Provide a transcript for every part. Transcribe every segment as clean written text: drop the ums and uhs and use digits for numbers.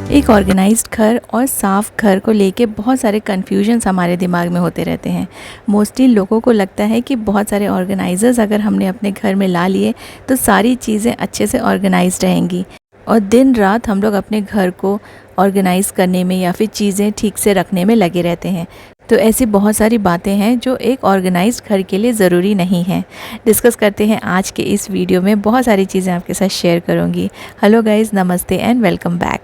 एक ऑर्गेनाइज्ड घर और साफ़ घर को लेके बहुत सारे कन्फ्यूजन्स हमारे दिमाग में होते रहते हैं। मोस्टली लोगों को लगता है कि बहुत सारे ऑर्गेनाइज़र्स अगर हमने अपने घर में ला लिए तो सारी चीज़ें अच्छे से ऑर्गेनाइज्ड रहेंगी और दिन रात हम लोग अपने घर को ऑर्गेनाइज़ करने में या फिर चीज़ें ठीक से रखने में लगे रहते हैं। तो ऐसी बहुत सारी बातें हैं जो एक ऑर्गेनाइज्ड घर के लिए ज़रूरी नहीं है। डिस्कस करते हैं आज के इस वीडियो में, बहुत सारी चीज़ें आपके साथ शेयर करूँगी। हेलो गाइज़, नमस्ते and welcome back.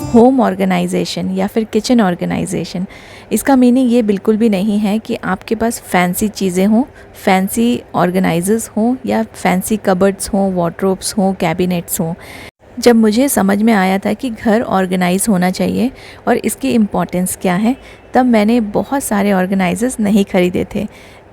Home organization या फिर किचन ऑर्गेनाइजेशन, इसका मीनिंग ये बिल्कुल भी नहीं है कि आपके पास फैंसी चीज़ें हों, फैंसी ऑर्गेनाइजर्स हों या फैंसी कबर्ड्स हों, वार्डरोब्स हों, कैबिनेट्स हों। जब मुझे समझ में आया था कि घर ऑर्गेनाइज होना चाहिए और इसकी इम्पोर्टेंस क्या है, तब मैंने बहुत सारे ऑर्गेनाइजर्स नहीं ख़रीदे थे।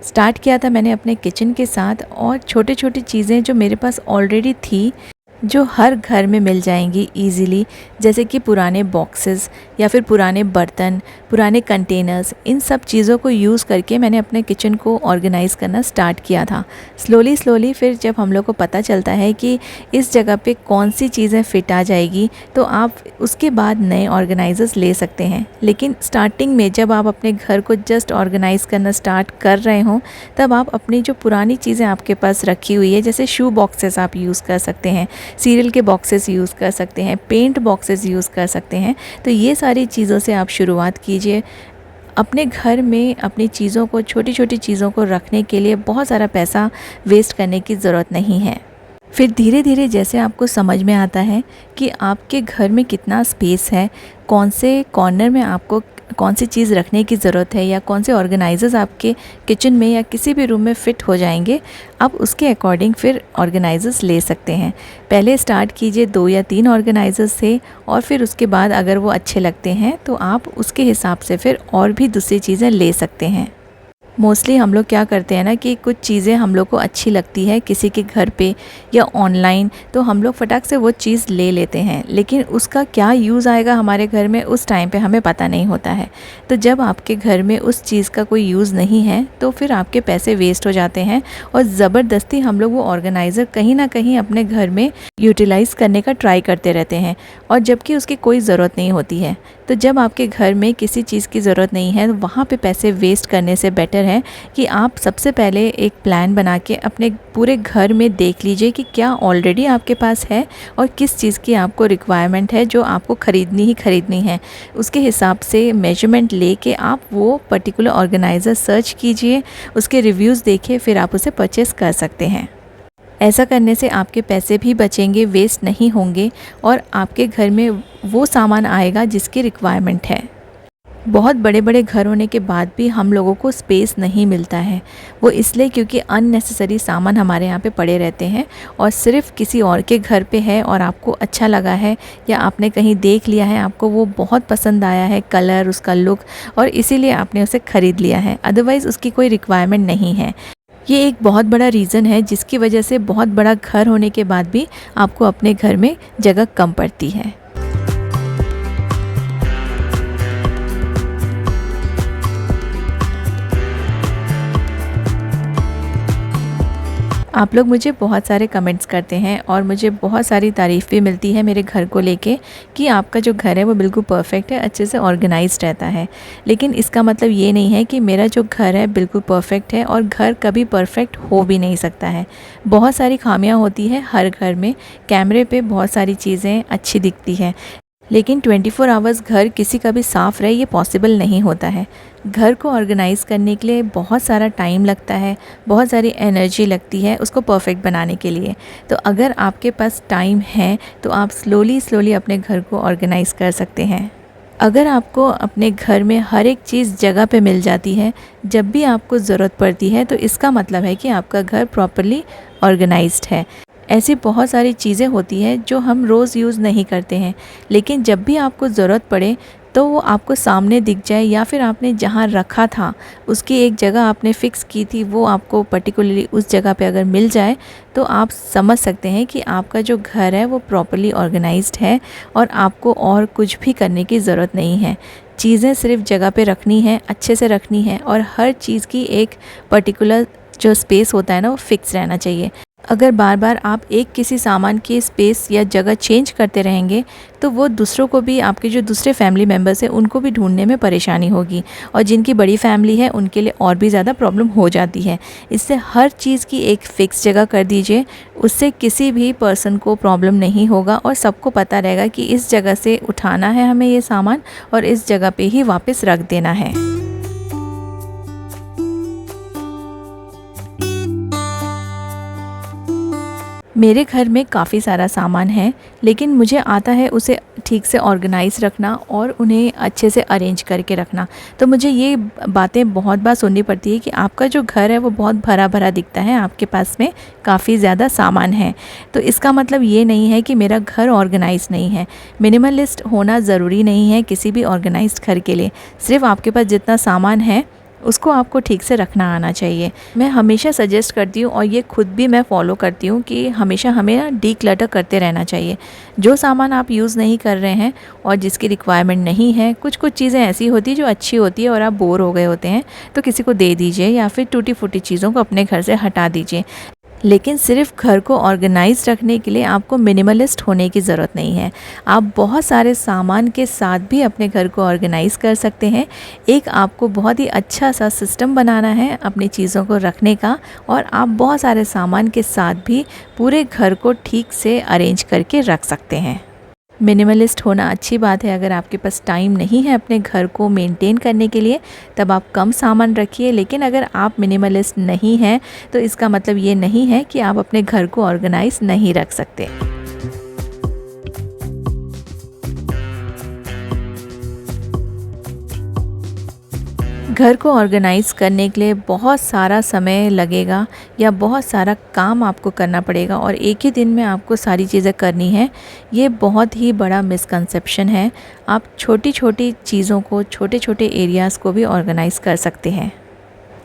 स्टार्ट किया था मैंने अपने किचन के साथ और छोटी छोटी चीज़ें जो मेरे पास ऑलरेडी थी, जो हर घर में मिल जाएंगी इजीली, जैसे कि पुराने बॉक्सेस या फिर पुराने बर्तन, पुराने कंटेनर्स, इन सब चीज़ों को यूज़ करके मैंने अपने किचन को ऑर्गेनाइज़ करना स्टार्ट किया था। स्लोली फिर जब हम लोग को पता चलता है कि इस जगह पे कौन सी चीज़ें फ़िट आ जाएगी, तो आप उसके बाद नए ऑर्गेनाइज़र्स ले सकते हैं। लेकिन स्टार्टिंग में जब आप अपने घर को जस्ट ऑर्गेनाइज़ करना स्टार्ट कर रहे हों, तब आप अपनी जो पुरानी चीज़ें आपके पास रखी हुई है, जैसे शू बॉक्सेस आप यूज़ कर सकते हैं, सीरियल के बॉक्सेस यूज़ कर सकते हैं, पेंट बॉक्सेस यूज़ कर सकते हैं। तो ये सारी चीज़ों से आप शुरुआत कीजिए। अपने घर में अपनी चीज़ों को, छोटी छोटी चीज़ों को रखने के लिए बहुत सारा पैसा वेस्ट करने की ज़रूरत नहीं है। फिर धीरे धीरे जैसे आपको समझ में आता है कि आपके घर में कितना स्पेस है, कौन से कॉर्नर में आपको कौन सी चीज़ रखने की ज़रूरत है या कौन से ऑर्गेनाइजर्स आपके किचन में या किसी भी रूम में फ़िट हो जाएंगे, आप उसके अकॉर्डिंग फिर ऑर्गेनाइजर्स ले सकते हैं। पहले स्टार्ट कीजिए 2 या 3 ऑर्गेनाइजर्स से और फिर उसके बाद अगर वो अच्छे लगते हैं तो आप उसके हिसाब से फिर और भी दूसरी चीज़ें ले सकते हैं। मोस्टली हम लोग क्या करते हैं ना कि कुछ चीज़ें हम लोग को अच्छी लगती है किसी के घर पे या ऑनलाइन, तो हम लोग फटाक से वो चीज़ ले लेते हैं, लेकिन उसका क्या यूज़ आएगा हमारे घर में उस टाइम पे हमें पता नहीं होता है। तो जब आपके घर में उस चीज़ का कोई यूज़ नहीं है तो फिर आपके पैसे वेस्ट हो जाते हैं और ज़बरदस्ती हम लोग वो ऑर्गेनाइज़र कहीं ना कहीं अपने घर में यूटिलाइज़ करने का ट्राई करते रहते हैं, और जबकि उसकी कोई ज़रूरत नहीं होती है। तो जब आपके घर में किसी चीज़ की ज़रूरत नहीं है, तो वहाँ पे पैसे वेस्ट करने से बेटर है कि आप सबसे पहले एक प्लान बना के अपने पूरे घर में देख लीजिए कि क्या ऑलरेडी आपके पास है और किस चीज़ की आपको रिक्वायरमेंट है, जो आपको ख़रीदनी है। उसके हिसाब से मेजरमेंट लेके आप वो पर्टिकुलर ऑर्गेनाइज़र सर्च कीजिए, उसके रिव्यूज़ देखिए, फिर आप उसे परचेज़ कर सकते हैं। ऐसा करने से आपके पैसे भी बचेंगे, वेस्ट नहीं होंगे और आपके घर में वो सामान आएगा जिसकी रिक्वायरमेंट है। बहुत बड़े बड़े घर होने के बाद भी हम लोगों को स्पेस नहीं मिलता है, वो इसलिए क्योंकि अननेसेसरी सामान हमारे यहाँ पे पड़े रहते हैं और सिर्फ किसी और के घर पे है और आपको अच्छा लगा है या आपने कहीं देख लिया है, आपको वो बहुत पसंद आया है, कलर, उसका लुक, और इसीलिए आपने उसे ख़रीद लिया है। अदरवाइज़ उसकी कोई रिक्वायरमेंट नहीं है। ये एक बहुत बड़ा रीज़न है जिसकी वजह से बहुत बड़ा घर होने के बाद भी आपको अपने घर में जगह कम पड़ती है। आप लोग मुझे बहुत सारे कमेंट्स करते हैं और मुझे बहुत सारी तारीफ़ भी मिलती है मेरे घर को लेके कि आपका जो घर है वो बिल्कुल परफेक्ट है, अच्छे से ऑर्गेनाइज्ड रहता है। लेकिन इसका मतलब ये नहीं है कि मेरा जो घर है बिल्कुल परफेक्ट है, और घर कभी परफेक्ट हो भी नहीं सकता है। बहुत सारी खामियां होती है हर घर में। कैमरे पे बहुत सारी चीज़ें अच्छी दिखती है, लेकिन 24 आवर्स घर किसी का भी साफ़ रहे ये पॉसिबल नहीं होता है। घर को ऑर्गेनाइज़ करने के लिए बहुत सारा टाइम लगता है, बहुत सारी एनर्जी लगती है उसको परफेक्ट बनाने के लिए। तो अगर आपके पास टाइम है तो आप स्लोली अपने घर को ऑर्गेनाइज़ कर सकते हैं। अगर आपको अपने घर में हर एक चीज़ जगह पे मिल जाती है जब भी आपको ज़रूरत पड़ती है, तो इसका मतलब है कि आपका घर प्रॉपर्ली ऑर्गेनाइज्ड है। ऐसी बहुत सारी चीज़ें होती हैं जो हम रोज़ यूज़ नहीं करते हैं, लेकिन जब भी आपको ज़रूरत पड़े तो वो आपको सामने दिख जाए, या फिर आपने जहाँ रखा था उसकी एक जगह आपने फ़िक्स की थी, वो आपको पर्टिकुलरली उस जगह पे अगर मिल जाए तो आप समझ सकते हैं कि आपका जो घर है वो प्रॉपर्ली ऑर्गेनाइज्ड है और आपको और कुछ भी करने की ज़रूरत नहीं है। चीज़ें सिर्फ जगह पे रखनी है, अच्छे से रखनी है, और हर चीज़ की एक पर्टिकुलर जो स्पेस होता है ना वो फिक्स रहना चाहिए। अगर बार बार आप एक किसी सामान की स्पेस या जगह चेंज करते रहेंगे तो वो दूसरों को भी, आपके जो दूसरे फैमिली मेम्बर्स हैं उनको भी ढूंढने में परेशानी होगी, और जिनकी बड़ी फैमिली है उनके लिए और भी ज़्यादा प्रॉब्लम हो जाती है। इससे हर चीज़ की एक फ़िक्स जगह कर दीजिए, उससे किसी भी पर्सन को प्रॉब्लम नहीं होगा और सबको पता रहेगा कि इस जगह से उठाना है हमें ये सामान और इस जगह पे ही वापस रख देना है। मेरे घर में काफ़ी सारा सामान है, लेकिन मुझे आता है उसे ठीक से ऑर्गेनाइज़ रखना और उन्हें अच्छे से अरेंज करके रखना। तो मुझे ये बातें बहुत बार सुननी पड़ती है कि आपका जो घर है वो बहुत भरा भरा दिखता है, आपके पास में काफ़ी ज़्यादा सामान है। तो इसका मतलब ये नहीं है कि मेरा घर ऑर्गेनाइज़ नहीं है। मिनिमलिस्ट होना ज़रूरी नहीं है किसी भी ऑर्गेनाइज्ड घर के लिए। सिर्फ आपके पास जितना सामान है उसको आपको ठीक से रखना आना चाहिए। मैं हमेशा सजेस्ट करती हूँ और ये खुद भी मैं फॉलो करती हूँ कि हमेशा हमें ना डीक्लटर करते रहना चाहिए। जो सामान आप यूज़ नहीं कर रहे हैं और जिसकी रिक्वायरमेंट नहीं है, कुछ चीज़ें ऐसी होती है जो अच्छी होती है और आप बोर हो गए होते हैं, तो किसी को दे दीजिए या फिर टूटी फूटी चीज़ों को अपने घर से हटा दीजिए। लेकिन सिर्फ घर को ऑर्गेनाइज रखने के लिए आपको मिनिमलिस्ट होने की ज़रूरत नहीं है। आप बहुत सारे सामान के साथ भी अपने घर को ऑर्गेनाइज कर सकते हैं। एक आपको बहुत ही अच्छा सा सिस्टम बनाना है अपनी चीज़ों को रखने का, और आप बहुत सारे सामान के साथ भी पूरे घर को ठीक से अरेंज करके रख सकते हैं। मिनिमलिस्ट होना अच्छी बात है। अगर आपके पास टाइम नहीं है अपने घर को मेंटेन करने के लिए, तब आप कम सामान रखिए। लेकिन अगर आप मिनिमलिस्ट नहीं हैं तो इसका मतलब ये नहीं है कि आप अपने घर को ऑर्गेनाइज नहीं रख सकते। घर को ऑर्गेनाइज़ करने के लिए बहुत सारा समय लगेगा या बहुत सारा काम आपको करना पड़ेगा और एक ही दिन में आपको सारी चीज़ें करनी है। ये बहुत ही बड़ा मिसकंसेप्शन है। आप छोटी छोटी चीज़ों को, छोटे छोटे एरियाज़ को भी ऑर्गेनाइज़ कर सकते हैं।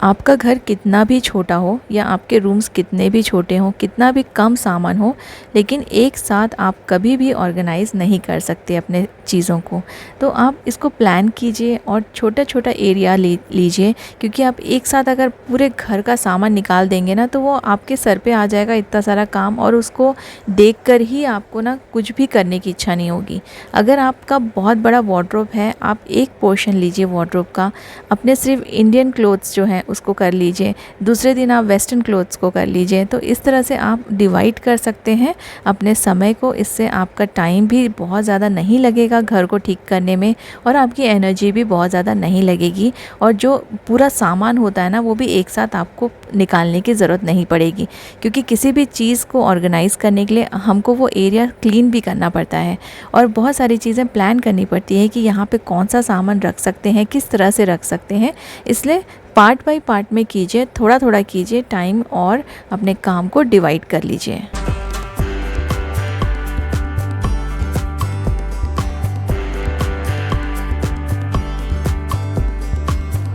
आपका घर कितना भी छोटा हो या आपके रूम्स कितने भी छोटे हों, कितना भी कम सामान हो, लेकिन एक साथ आप कभी भी ऑर्गेनाइज़ नहीं कर सकते अपने चीज़ों को। तो आप इसको प्लान कीजिए और छोटा छोटा एरिया लीजिए, क्योंकि आप एक साथ अगर पूरे घर का सामान निकाल देंगे ना तो वो आपके सर पे आ जाएगा इतना सारा काम, और उसको देखकर ही आपको ना कुछ भी करने की इच्छा नहीं होगी। अगर आपका बहुत बड़ा वार्डरोब है, आप एक पोर्शन लीजिए वार्डरोब का, अपने सिर्फ इंडियन क्लोथ्स जो हैं उसको कर लीजिए, दूसरे दिन आप वेस्टर्न क्लोथ्स को कर लीजिए। तो इस तरह से आप डिवाइड कर सकते हैं अपने समय को। इससे आपका टाइम भी बहुत ज़्यादा नहीं लगेगा घर को ठीक करने में, और आपकी एनर्जी भी बहुत ज़्यादा नहीं लगेगी, और जो पूरा सामान होता है ना वो भी एक साथ आपको निकालने की ज़रूरत नहीं पड़ेगी, क्योंकि किसी भी चीज़ को ऑर्गेनाइज़ करने के लिए हमको वो एरिया क्लीन भी करना पड़ता है और बहुत सारी चीज़ें प्लान करनी पड़ती है कि यहाँ पे कौन सा सामान रख सकते हैं, किस तरह से रख सकते हैं। इसलिए पार्ट बाय पार्ट में कीजिए, थोड़ा थोड़ा कीजिए टाइम, और अपने काम को डिवाइड कर लीजिए।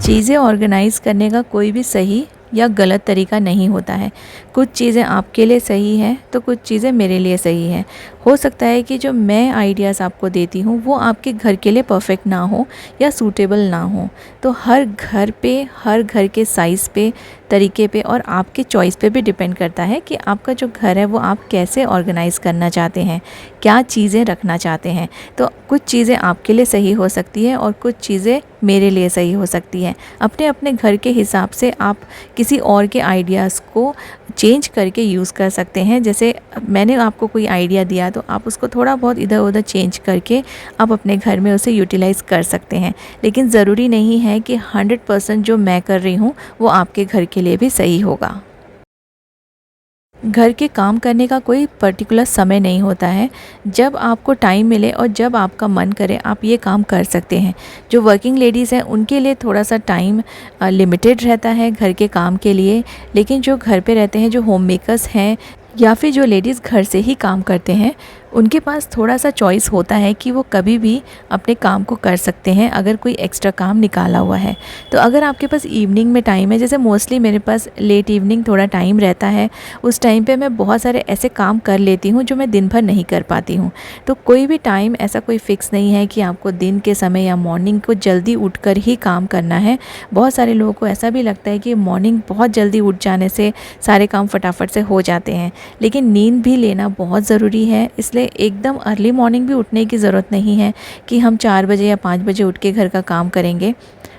चीज़ें ऑर्गेनाइज़ करने का कोई भी सही या गलत तरीका नहीं होता है। कुछ चीज़ें आपके लिए सही हैं तो कुछ चीज़ें मेरे लिए सही हैं। हो सकता है कि जो मैं आइडियाज़ आपको देती हूँ वो आपके घर के लिए परफेक्ट ना हो या सूटेबल ना हो। तो हर घर पे, हर घर के साइज़ पे, तरीके पे और आपके चॉइस पे भी डिपेंड करता है कि आपका जो घर है वो आप कैसे ऑर्गेनाइज़ करना चाहते हैं, क्या चीज़ें रखना चाहते हैं। तो कुछ चीज़ें आपके लिए सही हो सकती है और कुछ चीज़ें मेरे लिए सही हो सकती हैं। अपने अपने घर के हिसाब से आप किसी और के आइडियाज़ को चेंज करके यूज़ कर सकते हैं। जैसे मैंने आपको कोई आइडिया दिया तो आप उसको थोड़ा बहुत इधर उधर चेंज करके आप अपने घर में उसे यूटिलाइज़ कर सकते हैं। लेकिन ज़रूरी नहीं है कि 100% जो मैं कर रही हूँ वो आपके घर के लिए भी सही होगा। घर के काम करने का कोई पर्टिकुलर समय नहीं होता है। जब आपको टाइम मिले और जब आपका मन करे आप ये काम कर सकते हैं। जो वर्किंग लेडीज़ हैं उनके लिए थोड़ा सा टाइम लिमिटेड रहता है घर के काम के लिए, लेकिन जो घर पे रहते हैं, जो होम मेकर्स हैं या फिर जो लेडीज़ घर से ही काम करते हैं, उनके पास थोड़ा-सा चॉइस होता है कि वो कभी भी अपने काम को कर सकते हैं अगर कोई एक्स्ट्रा काम निकाला हुआ है। तो अगर आपके पास इवनिंग में टाइम है, जैसे मोस्टली मेरे पास लेट इवनिंग थोड़ा टाइम रहता है, उस टाइम पे मैं बहुत सारे ऐसे काम कर लेती हूँ जो मैं दिन भर नहीं कर पाती हूँ। तो कोई भी टाइम ऐसा कोई फ़िक्स नहीं है कि आपको दिन के समय या मॉर्निंग को जल्दी उठकर ही काम करना है। बहुत सारे लोगों को ऐसा भी लगता है कि मॉर्निंग बहुत जल्दी उठ जाने से सारे काम फटाफट से हो जाते हैं, लेकिन नींद भी लेना बहुत ज़रूरी है। इसलिए एकदम अर्ली मॉर्निंग भी उठने की ज़रूरत नहीं है कि हम 4 बजे या 5 बजे उठ के घर का काम करेंगे।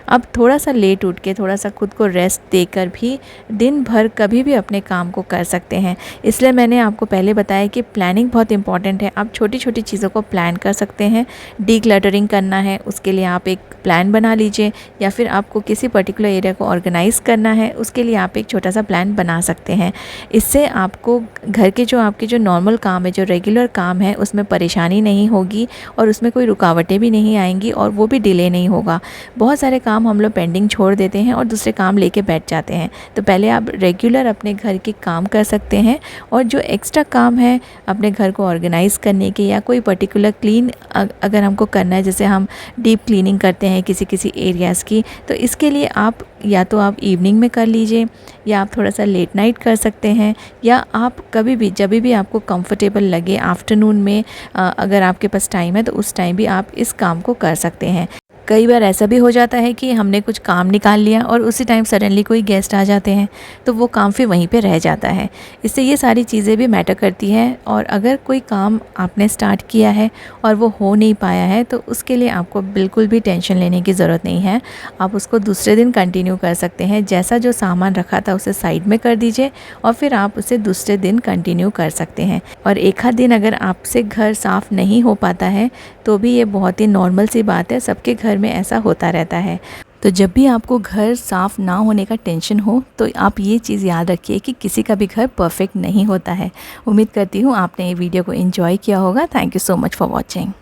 अब थोड़ा-सा लेट उठ के, थोड़ा-सा खुद को रेस्ट देकर भी दिन भर कभी भी अपने काम को कर सकते हैं। इसलिए मैंने आपको पहले बताया कि प्लानिंग बहुत इम्पॉर्टेंट है। आप छोटी-छोटी चीज़ों को प्लान कर सकते हैं। डिक्लटरिंग करना है, उसके लिए आप एक प्लान बना लीजिए, या फिर आपको किसी पर्टिकुलर एरिया को ऑर्गेनाइज़ करना है, उसके लिए आप एक छोटा-सा प्लान बना सकते हैं। इससे आपको घर के जो आपके जो नॉर्मल काम है, जो रेगुलर काम है, उसमें परेशानी नहीं होगी और उसमें कोई रुकावटें भी नहीं आएँगी और वो भी डिले नहीं होगा। बहुत सारे काम हम लोग पेंडिंग छोड़ देते हैं और दूसरे काम लेके बैठ जाते हैं। तो पहले आप रेगुलर अपने घर के काम कर सकते हैं, और जो एक्स्ट्रा काम है अपने घर को ऑर्गेनाइज़ करने के, या कोई पर्टिकुलर क्लीन अगर हमको करना है, जैसे हम डीप क्लीनिंग करते हैं किसी एरियाज़ की, तो इसके लिए आप या तो आप इवनिंग में कर लीजिए, या आप थोड़ा सा लेट नाइट कर सकते हैं, या आप कभी भी जब भी आपको कंफर्टेबल लगे आफ्टरनून में अगर आपके पास टाइम है तो उस टाइम भी आप इस काम को कर सकते हैं। कई बार ऐसा भी हो जाता है कि हमने कुछ काम निकाल लिया और उसी टाइम सडनली कोई गेस्ट आ जाते हैं, तो वो काम फिर वहीं पे रह जाता है। इससे ये सारी चीज़ें भी मैटर करती हैं, और अगर कोई काम आपने स्टार्ट किया है और वो हो नहीं पाया है, तो उसके लिए आपको बिल्कुल भी टेंशन लेने की ज़रूरत नहीं है। आप उसको दूसरे दिन कंटिन्यू कर सकते हैं। जैसा जो सामान रखा था उसे साइड में कर दीजिए और फिर आप उसे दूसरे दिन कंटिन्यू कर सकते हैं। और एक आध दिन अगर आपसे घर साफ़ नहीं हो पाता है, तो भी ये बहुत ही नॉर्मल सी बात है, सबके घर में ऐसा होता रहता है। तो जब भी आपको घर साफ़ ना होने का टेंशन हो, तो आप ये चीज़ याद रखिए कि किसी का भी घर परफेक्ट नहीं होता है। उम्मीद करती हूँ आपने ये वीडियो को एंजॉय किया होगा। Thank you so much for watching.